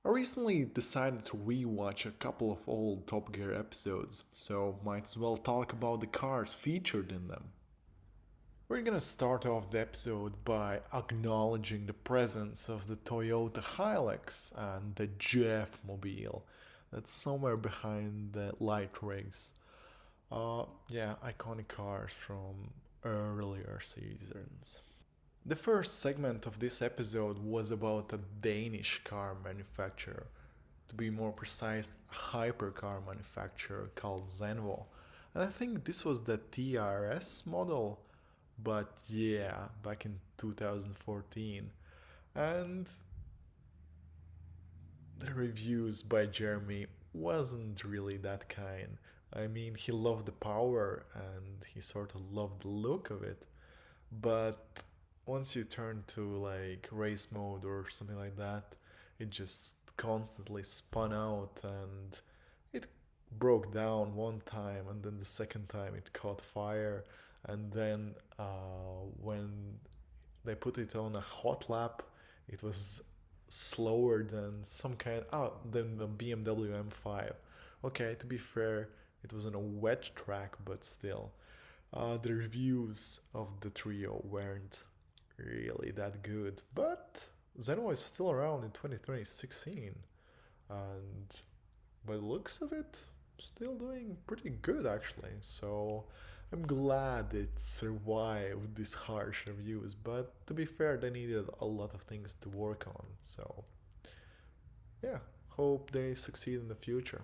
I recently decided to rewatch a couple of old Top Gear episodes, so might as well talk about the cars featured in them. We're gonna start off the episode by acknowledging the presence of the Toyota Hilux and the Jeff Mobile that's somewhere behind the light rigs. Yeah, iconic cars from earlier seasons. The first segment of this episode was about a Danish car manufacturer, to be more precise, a hypercar manufacturer called Zenvo. And I think this was the TRS model, but yeah, back in 2014. And the reviews by Jeremy wasn't really that kind. I mean, he loved the power and he sort of loved the look of it, but once you turn to like race mode or something like that, it just constantly spun out and it broke down one time, and then the second time it caught fire, and then when they put it on a hot lap, it was slower than some kind than the BMW M5. Okay, to be fair, it was on a wet track, but still. The reviews of the trio weren't really that good, but Zenwa is still around in 2016, and by the looks of it, still doing pretty good actually. So I'm glad it survived these harsh reviews, but to be fair, they needed a lot of things to work on. So yeah, hope they succeed in the future.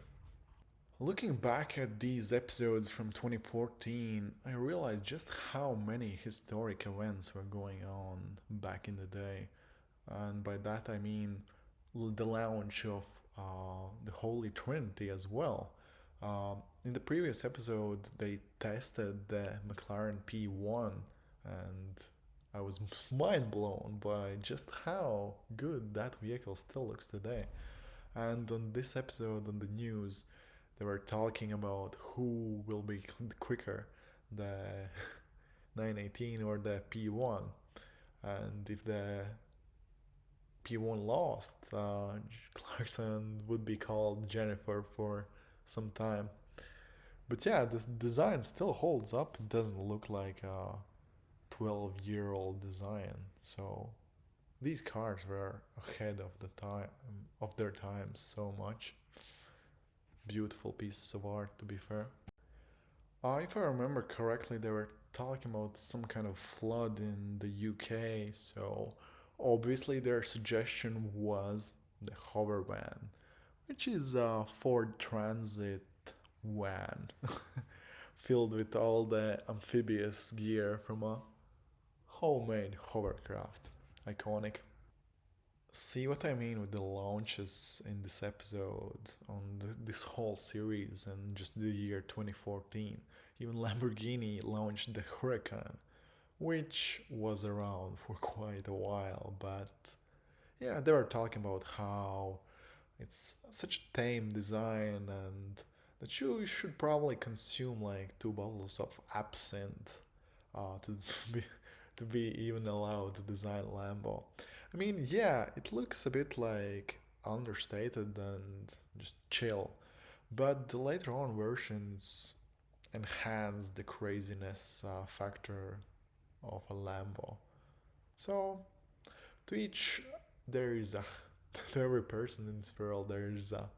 Looking back at these episodes from 2014, I realized just how many historic events were going on back in the day. And by that I mean the launch of the Holy Trinity as well. In the previous episode, they tested the McLaren P1, and I was mind blown by just how good that vehicle still looks today. And on this episode, on the news, they were talking about who will be quicker, the 918 or the P1. And if the P1 lost, Clarkson would be called Jennifer for some time. But yeah, this design still holds up. It doesn't look like a 12-year-old design. So these cars were ahead of the time of their time so much. Beautiful pieces of art, to be fair. If I remember correctly, they were talking about some kind of flood in the UK, so obviously their suggestion was the hover van, which is a Ford Transit van filled with all the amphibious gear from a homemade hovercraft. Iconic. See what I mean with the launches in this episode on this whole series and just the year 2014. Even Lamborghini launched the Huracan, which was around for quite a while, but yeah, they were talking about how it's such a tame design and that you should probably consume like 2 bottles of absinthe to be to be even allowed to design Lambo. I mean, yeah, it looks a bit like understated and just chill, but the later on versions enhance the craziness factor of a Lambo. So to each, there is a to every person in this world there is a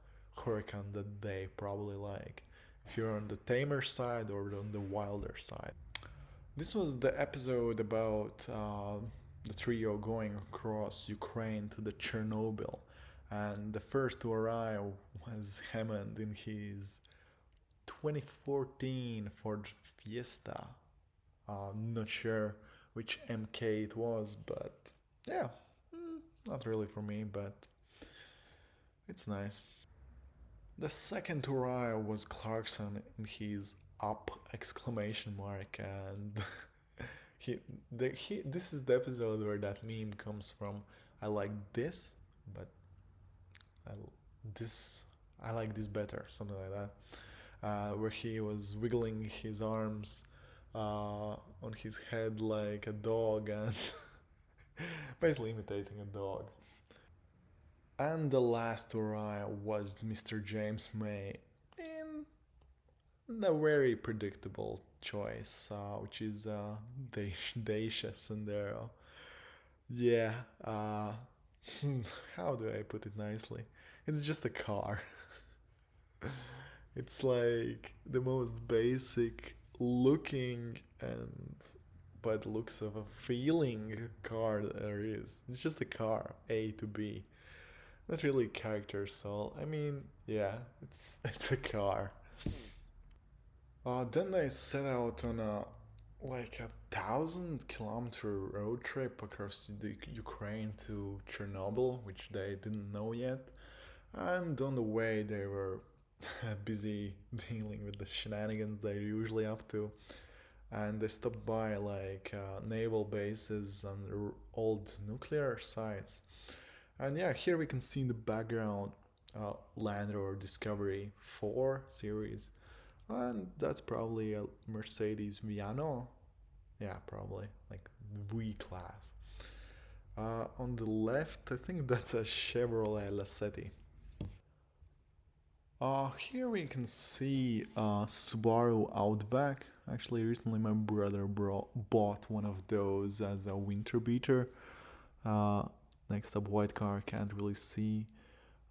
hurricane that they probably like. If you're on the tamer side or on the wilder side. This was the episode about the trio going across Ukraine to the Chernobyl, and the first to arrive was Hammond in his 2014 Ford Fiesta. Not sure which MK it was, but yeah, not really for me, but it's nice. The second to arrive was Clarkson in his up exclamation mark, and he, this is the episode where that meme comes from. I like this, but I, this I like this better, something like that. Where he was wiggling his arms on his head like a dog and basically imitating a dog. And the last Uriah was Mr. James May in a very predictable choice, which is Dacious and there. Yeah, uh, how do I put it nicely? It's just a car. It's like the most basic looking and by the looks of a feeling car there is. It's just a car, A to B. Not really character soul. I mean, yeah, it's a car. Then I set out on a like 1,000 kilometer road trip across the Ukraine to Chernobyl, which they didn't know yet. And on the way, they were busy dealing with the shenanigans they're usually up to. And they stopped by like naval bases and old nuclear sites. And yeah, here we can see in the background Land Rover Discovery 4 series. And that's probably a Mercedes Viano. Yeah, probably like V class. On the left, I think that's a Chevrolet Lacetti. Here we can see Subaru Outback. Actually, recently my brother bought one of those as a winter beater. Uh, Next up, white car, can't really see.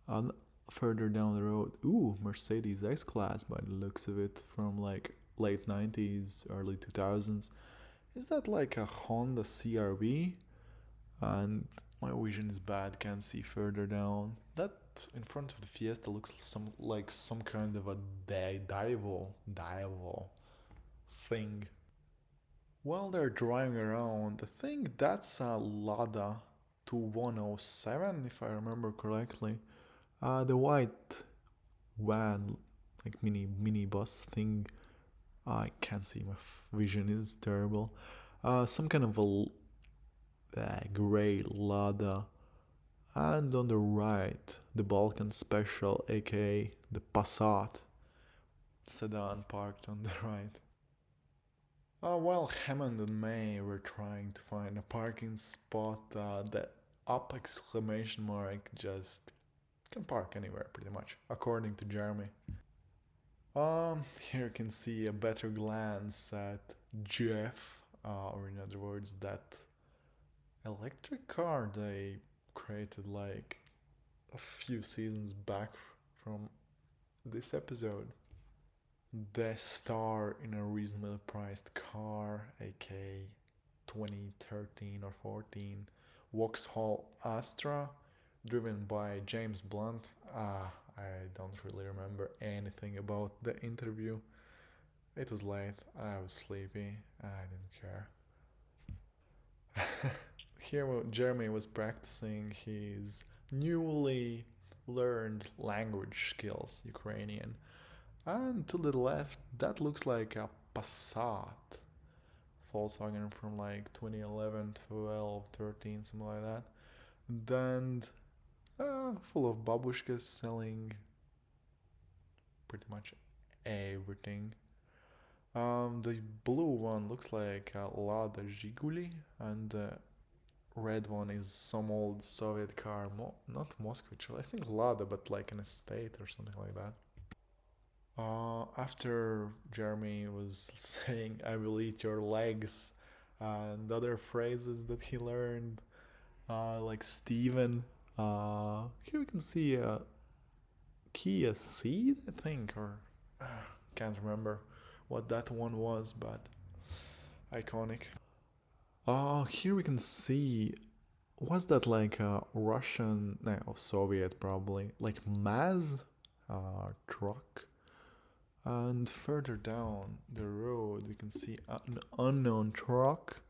Uh, Further down the road, ooh, Mercedes S Class by the looks of it from like late 90s, early 2000s. Is that like a Honda CRV? And my vision is bad, can't see further down. That in front of the Fiesta looks some kind of a Divo thing. While they're driving around, I think that's a Lada 2107, if I remember correctly. The white van, like mini bus thing. I can't see. My vision is terrible. Some kind of a gray Lada, and on the right, the Balkan Special, aka the Passat sedan, parked on the right. While Hammond and May were trying to find a parking spot, the up exclamation mark just can park anywhere pretty much, according to Jeremy. Here you can see a better glance at Jeff, or in other words, that electric car they created like a few seasons back from this episode. The star in a reasonably priced car, aka 2013 or 14, Vauxhall Astra, driven by James Blunt. I don't really remember anything about the interview. It was late, I was sleepy, I didn't care. Here, Jeremy was practicing his newly learned language skills, Ukrainian. And to the left, that looks like a Passat Volkswagen from like 2011, 12, 13, something like that. Then full of babushkas selling pretty much everything. The blue one looks like a Lada Zhiguli, and the red one is some old Soviet car, not Moskvich, I think Lada, but like an estate or something like that. After Jeremy was saying, I will eat your legs, and other phrases that he learned, like Steven. Here we can see a Kia Ceed, I think, or can't remember what that one was, but iconic. Here we can see, was that like a Russian, no, Soviet probably, like Maz truck? And further down the road, we can see an unknown truck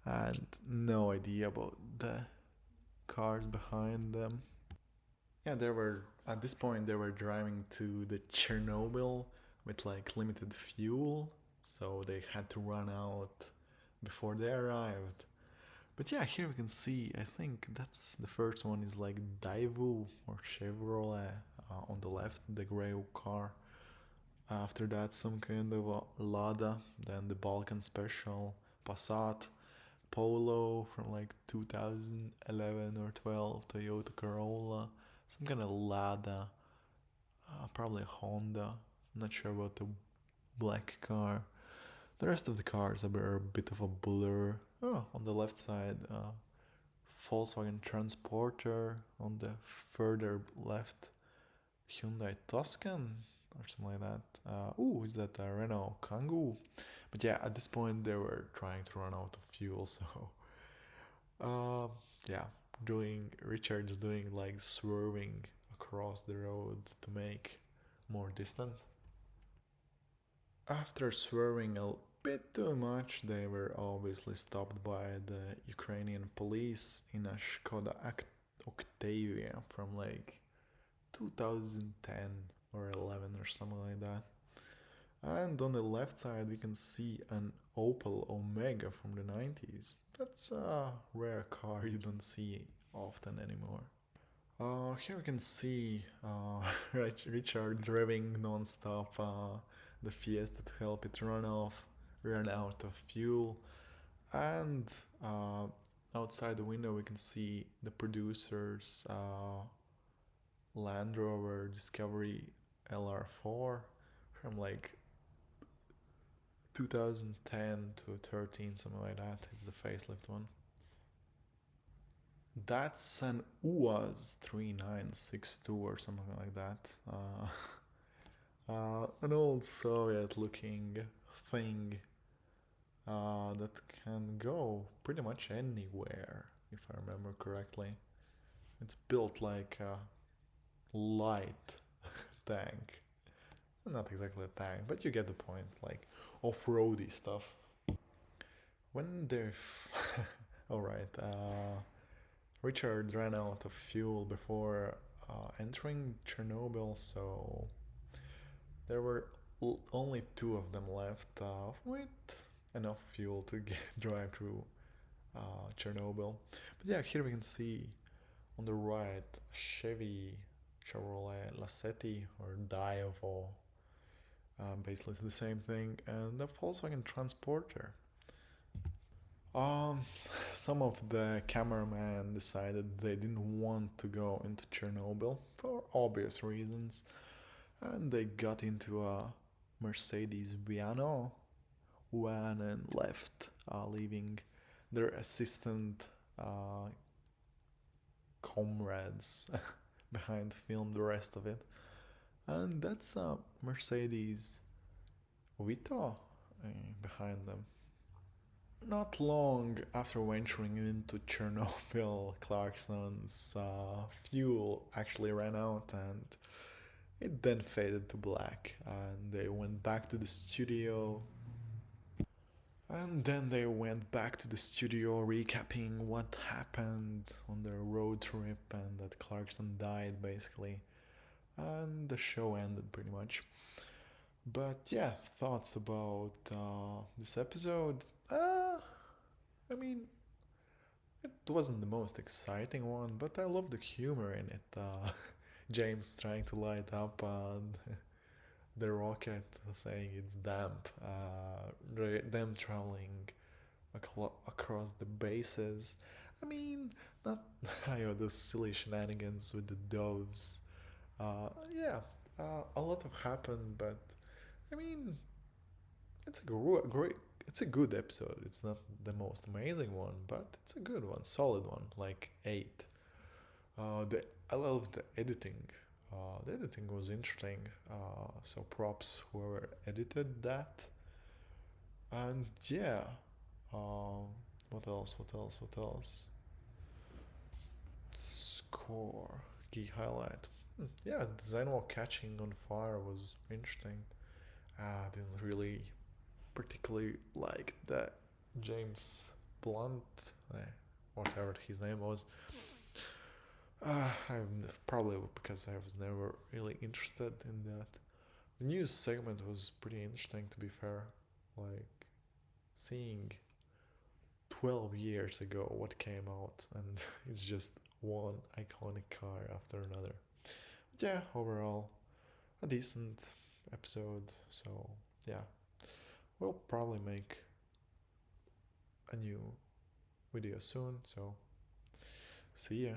and no idea about the cars behind them. Yeah, they were at this point they were driving to the Chernobyl with like limited fuel, so they had to run out before they arrived. But yeah, here we can see. I think that's the first one is like Daewoo or Chevrolet on the left, the gray car. After that, some kind of a Lada, then the Balkan Special, Passat, Polo from like 2011 or 12, Toyota Corolla, some kind of Lada, probably a Honda. I'm not sure about the black car. The rest of the cars are a bit of a blur. Oh, on the left side, Volkswagen Transporter. On the further left, Hyundai Tuscan or something like that. Is that a Renault Kangoo? But yeah, at this point they were trying to run out of fuel, so uh, yeah, doing Richard's doing like swerving across the road to make more distance. After swerving a bit too much, they were obviously stopped by the Ukrainian police in a Skoda Octavia from like 2010 or 11 or something like that. And on the left side, we can see an Opel Omega from the 90s. That's a rare car you don't see often anymore. Here we can see Richard driving non-stop the Fiesta to help it run out of fuel, and outside the window we can see the producer's Land Rover Discovery LR4 from like 2010 to 13, something like that. It's the facelift one. That's an UAZ 3962 or something like that. An old Soviet looking thing that can go pretty much anywhere, if I remember correctly. It's built like a light tank. Not exactly a tank, but you get the point, like off-roady stuff. When they're. Alright, Richard ran out of fuel before entering Chernobyl, so there were only two of them left with enough fuel to drive through Chernobyl. But yeah, here we can see on the right Chevrolet Lacetti or Daivo, basically it's the same thing, and the Volkswagen Transporter. Um, some of the cameramen decided they didn't want to go into Chernobyl for obvious reasons, and they got into a Mercedes Viano van and left, leaving their assistant comrades behind to film the rest of it. And that's a Mercedes Vito behind them. Not long after venturing into Chernobyl, Clarkson's fuel actually ran out and it then faded to black. And they went back to the studio. And then they went back to the studio recapping what happened on their road trip and that Clarkson died basically. And the show ended pretty much. But yeah, thoughts about this episode? I mean, it wasn't the most exciting one, but I love the humor in it. James trying to light up the rocket, saying it's damp. Them traveling across the bases. I mean, not those silly shenanigans with the doves. Yeah, a lot have happened, but I mean, it's a great, it's a good episode. It's not the most amazing one, but it's a good one, solid one, like 8. I love the editing. The editing was interesting. So props whoever edited that. And yeah, what else? What else? What else? Score, key highlight. Yeah, the design while catching on fire was interesting. I didn't really particularly like that James Blunt, whatever his name was. I'm probably because I was never really interested in that. The news segment was pretty interesting, to be fair. Like seeing 12 years ago what came out, and it's just one iconic car after another. But yeah, overall, a decent episode. So yeah, we'll probably make a new video soon. So see ya.